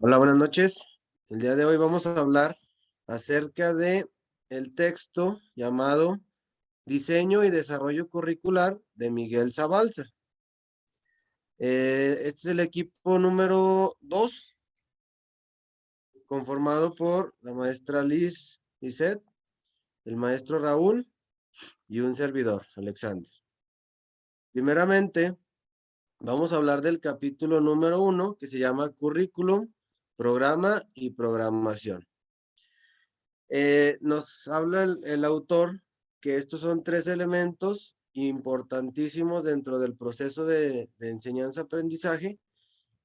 Hola, buenas noches. El día de hoy vamos a hablar acerca de el texto llamado Diseño y Desarrollo Curricular de Miguel Zabalza. Este es el equipo número 2, conformado por la maestra Liz Lisset, el maestro Raúl y un servidor, Alexander. Primeramente, vamos a hablar del capítulo número 1, que se llama Currículum, Programa y Programación. Nos habla el autor que estos son tres elementos importantísimos dentro del proceso de enseñanza-aprendizaje,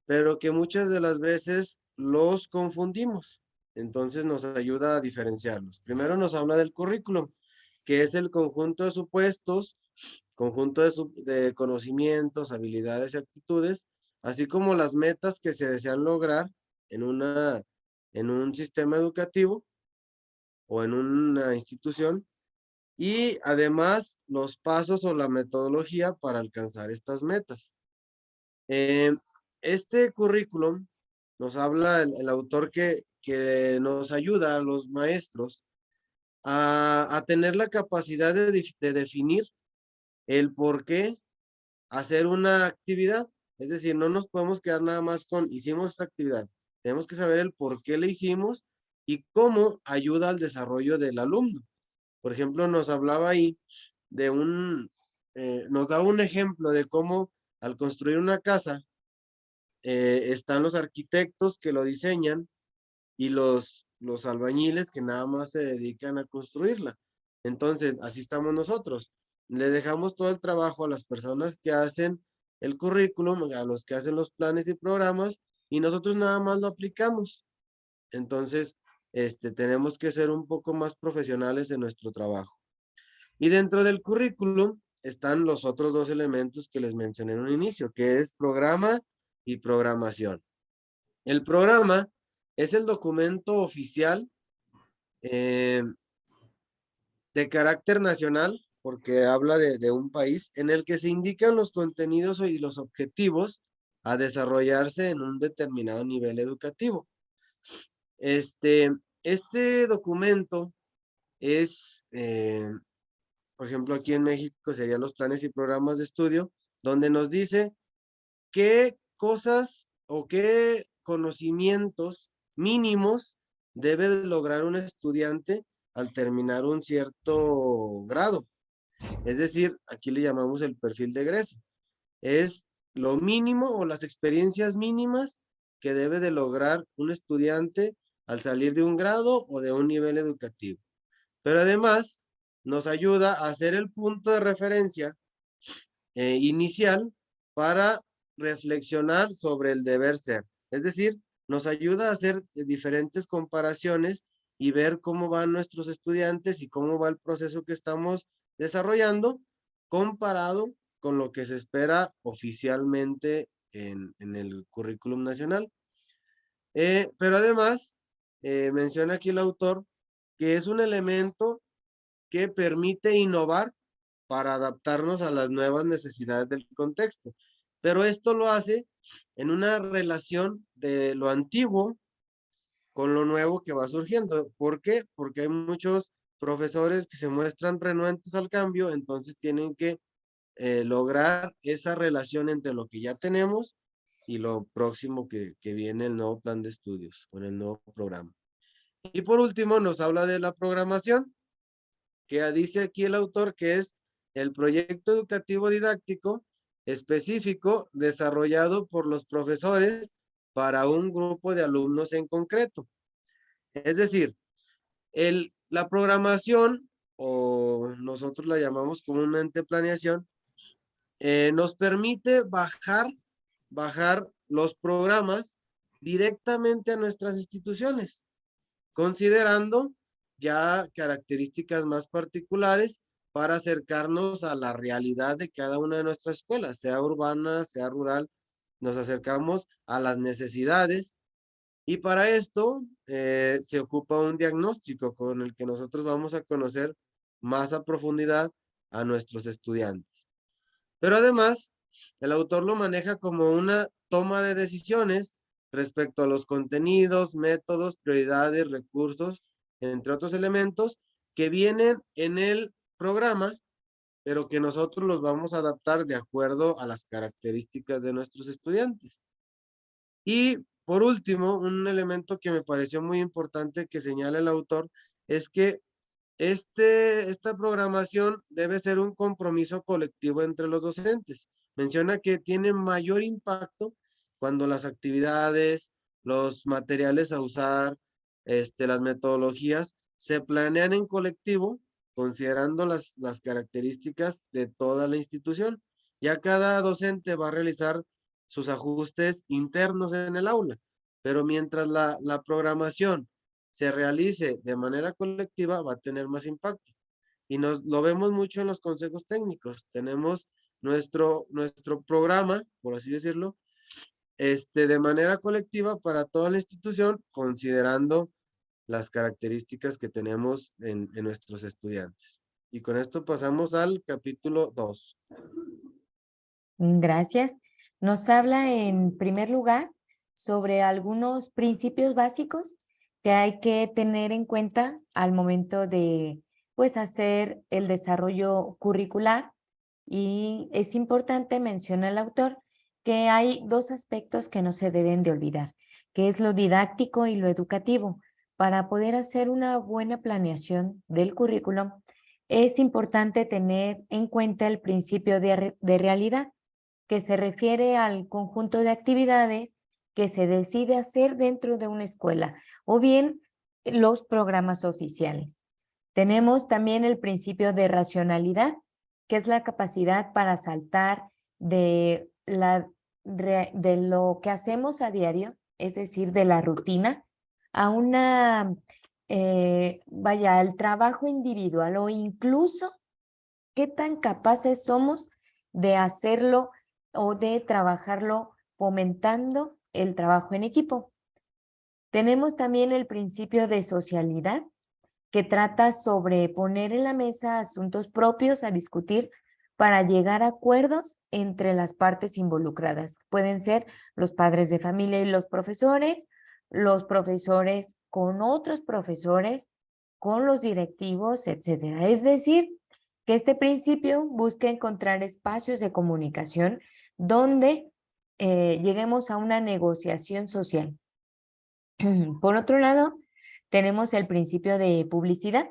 pero que muchas de las veces los confundimos. Entonces nos ayuda a diferenciarlos. Primero nos habla del currículum, que es el conjunto de supuestos, conjunto de conocimientos, habilidades y actitudes, así como las metas que se desean lograr en un sistema educativo o en una institución, y además los pasos o la metodología para alcanzar estas metas. Eh, este currículum nos habla el autor que nos ayuda a los maestros a tener la capacidad de definir el por qué hacer una actividad. Es decir, no nos podemos quedar nada más con hicimos esta actividad. Tenemos que saber el por qué la hicimos y cómo ayuda al desarrollo del alumno. Por ejemplo, nos hablaba ahí de nos daba un ejemplo de cómo al construir una casa, están los arquitectos que lo diseñan y los albañiles que nada más se dedican a construirla. Entonces, así estamos nosotros. Le dejamos todo el trabajo a las personas que hacen el currículum, a los que hacen los planes y programas, y nosotros nada más lo aplicamos. Entonces, tenemos que ser un poco más profesionales en nuestro trabajo. Y dentro del currículum están los otros dos elementos que les mencioné en un inicio, que es programa y programación. El programa es el documento oficial eh, de carácter nacional, porque habla de un país, en el que se indican los contenidos y los objetivos a desarrollarse en un determinado nivel educativo. Este, este documento es por ejemplo, aquí en México serían los planes y programas de estudio, donde nos dice qué cosas o qué conocimientos mínimos debe de lograr un estudiante al terminar un cierto grado. Es decir, aquí le llamamos el perfil de egreso. Es lo mínimo o las experiencias mínimas que debe de lograr un estudiante al salir de un grado o de un nivel educativo. Pero además nos ayuda a hacer el punto de referencia inicial para reflexionar sobre el deber ser. Es decir, nos ayuda a hacer diferentes comparaciones y ver cómo van nuestros estudiantes y cómo va el proceso que estamos desarrollando comparado con lo que se espera oficialmente en el currículum nacional. Pero además, menciona aquí el autor que es un elemento que permite innovar para adaptarnos a las nuevas necesidades del contexto. Pero esto lo hace en una relación de lo antiguo con lo nuevo que va surgiendo. ¿Por qué? Porque hay muchos profesores que se muestran renuentes al cambio, entonces tienen que lograr esa relación entre lo que ya tenemos y lo próximo que viene el nuevo plan de estudios con el nuevo programa. Y por último nos habla de la programación, que dice aquí el autor que es el proyecto educativo didáctico específico desarrollado por los profesores para un grupo de alumnos en concreto. Es decir, la programación, o nosotros la llamamos comúnmente planeación, nos permite bajar los programas directamente a nuestras instituciones, considerando ya características más particulares para acercarnos a la realidad de cada una de nuestras escuelas, sea urbana, sea rural, nos acercamos a las necesidades y para esto se ocupa un diagnóstico con el que nosotros vamos a conocer más a profundidad a nuestros estudiantes. Pero además, el autor lo maneja como una toma de decisiones respecto a los contenidos, métodos, prioridades, recursos, entre otros elementos que vienen en el programa, pero que nosotros los vamos a adaptar de acuerdo a las características de nuestros estudiantes. Y por último, un elemento que me pareció muy importante que señala el autor es que esta programación debe ser un compromiso colectivo entre los docentes. Menciona que tiene mayor impacto cuando las actividades, los materiales a usar, las metodologías se planean en colectivo, considerando las características de toda la institución. Ya cada docente va a realizar sus ajustes internos en el aula, pero mientras la programación se realice de manera colectiva, va a tener más impacto. Y lo vemos mucho en los consejos técnicos. Tenemos nuestro programa, por así decirlo, de manera colectiva para toda la institución, considerando las características que tenemos en nuestros estudiantes. Y con esto pasamos al capítulo 2. Gracias. Nos habla en primer lugar sobre algunos principios básicos que hay que tener en cuenta al momento de, pues, hacer el desarrollo curricular. Y es importante, menciona el autor, que hay dos aspectos que no se deben de olvidar, que es lo didáctico y lo educativo. Para poder hacer una buena planeación del currículum, es importante tener en cuenta el principio de realidad, que se refiere al conjunto de actividades que se decide hacer dentro de una escuela, o bien los programas oficiales. Tenemos también el principio de racionalidad, que es la capacidad para saltar de lo que hacemos a diario, es decir, de la rutina, a al trabajo individual, o incluso qué tan capaces somos de hacerlo o de trabajarlo fomentando el trabajo en equipo. Tenemos también el principio de socialidad, que trata sobre poner en la mesa asuntos propios a discutir para llegar a acuerdos entre las partes involucradas. Pueden ser los padres de familia y los profesores con otros profesores, con los directivos, etcétera. Es decir, que este principio busca encontrar espacios de comunicación donde lleguemos a una negociación social. Por otro lado, tenemos el principio de publicidad,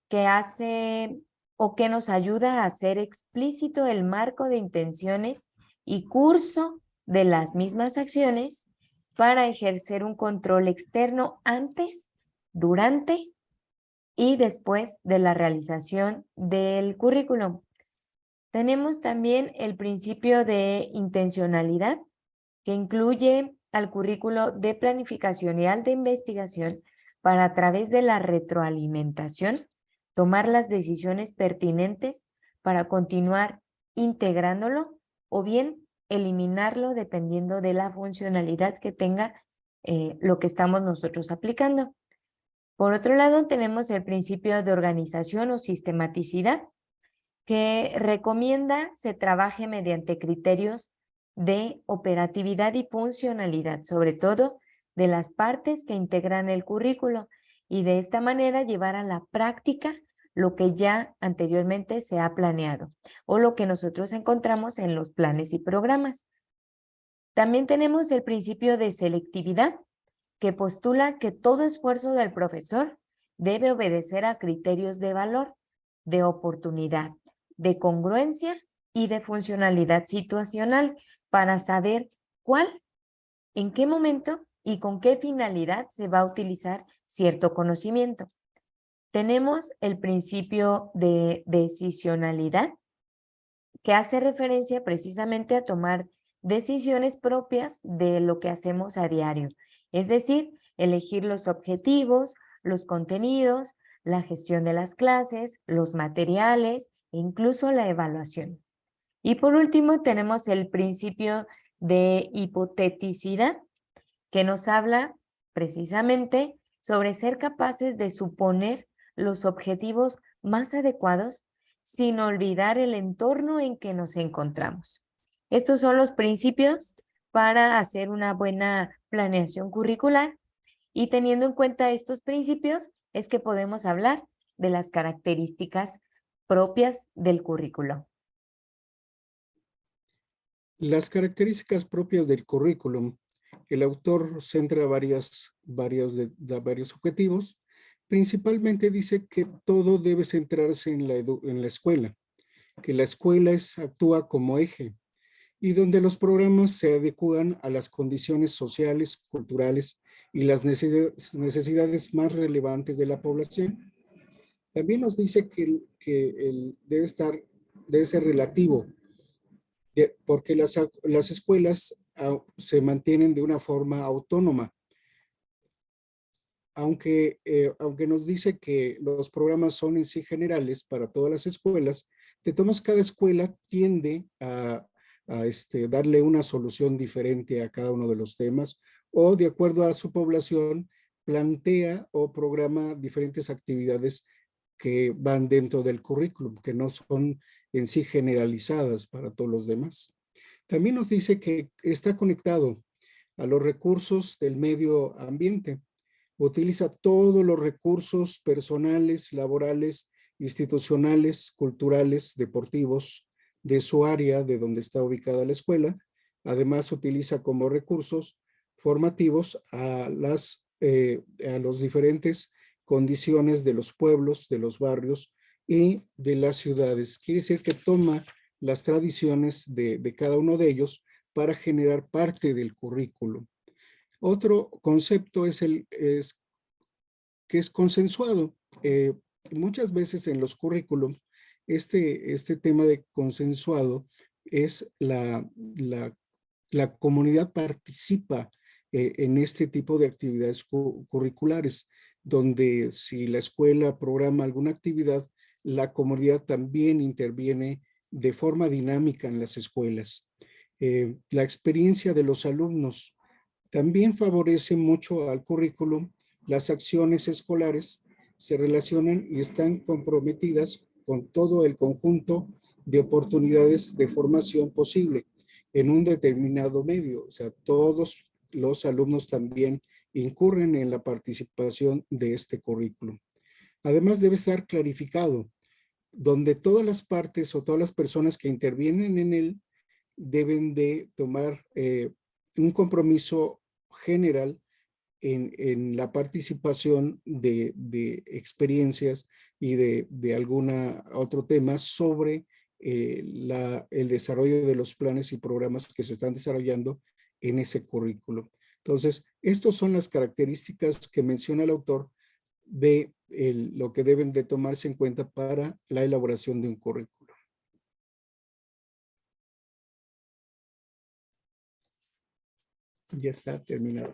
que hace o que nos ayuda a hacer explícito el marco de intenciones y curso de las mismas acciones para ejercer un control externo antes, durante y después de la realización del currículum. Tenemos también el principio de intencionalidad, que incluye al currículo de planificación y al de investigación para, a través de la retroalimentación, tomar las decisiones pertinentes para continuar integrándolo o bien eliminarlo dependiendo de la funcionalidad que tenga lo que estamos nosotros aplicando. Por otro lado, tenemos el principio de organización o sistematicidad, que recomienda se trabaje mediante criterios de operatividad y funcionalidad, sobre todo de las partes que integran el currículo, y de esta manera llevar a la práctica lo que ya anteriormente se ha planeado o lo que nosotros encontramos en los planes y programas. También tenemos el principio de selectividad, que postula que todo esfuerzo del profesor debe obedecer a criterios de valor, de oportunidad, de congruencia y de funcionalidad situacional para saber cuál, en qué momento y con qué finalidad se va a utilizar cierto conocimiento. Tenemos el principio de decisionalidad, que hace referencia precisamente a tomar decisiones propias de lo que hacemos a diario, es decir, elegir los objetivos, los contenidos, la gestión de las clases, los materiales e incluso la evaluación. Y por último, tenemos el principio de hipoteticidad, que nos habla precisamente sobre ser capaces de suponer los objetivos más adecuados sin olvidar el entorno en que nos encontramos. Estos son los principios para hacer una buena planeación curricular. Y teniendo en cuenta estos principios, es que podemos hablar de las características propias del currículo. Las características propias del currículum. El autor centra varios objetivos. Principalmente dice que todo debe centrarse en la escuela, que la escuela actúa como eje y donde los programas se adecuan a las condiciones sociales, culturales y las necesidades más relevantes de la población. También nos dice que debe ser relativo, porque las escuelas se mantienen de una forma autónoma, aunque nos dice que los programas son en sí generales para todas las escuelas. De todos modos, cada escuela tiende a darle una solución diferente a cada uno de los temas, o de acuerdo a su población plantea o programa diferentes actividades que van dentro del currículum, que no son en sí generalizadas para todos los demás. También nos dice que está conectado a los recursos del medio ambiente. Utiliza todos los recursos personales, laborales, institucionales, culturales, deportivos de su área, de donde está ubicada la escuela. Además, utiliza como recursos formativos a las diferentes condiciones de los pueblos, de los barrios y de las ciudades. Quiere decir que toma las tradiciones de cada uno de ellos para generar parte del currículo. Otro concepto que es consensuado. Muchas veces en los currículum, este tema de consensuado es la comunidad participa en este tipo de actividades curriculares, donde si la escuela programa alguna actividad, la comunidad también interviene de forma dinámica en las escuelas. La experiencia de los alumnos también favorece mucho al currículum. Las acciones escolares se relacionan y están comprometidas con todo el conjunto de oportunidades de formación posible en un determinado medio. O sea, todos los alumnos también incurren en la participación de este currículum. Además, debe estar clarificado, donde todas las partes o todas las personas que intervienen en él deben de tomar un compromiso general en la participación de experiencias y de algún otro tema sobre el desarrollo de los planes y programas que se están desarrollando en ese currículo. Entonces, estas son las características que menciona el autor de lo que deben de tomarse en cuenta para la elaboración de un currículo. Ya está terminado.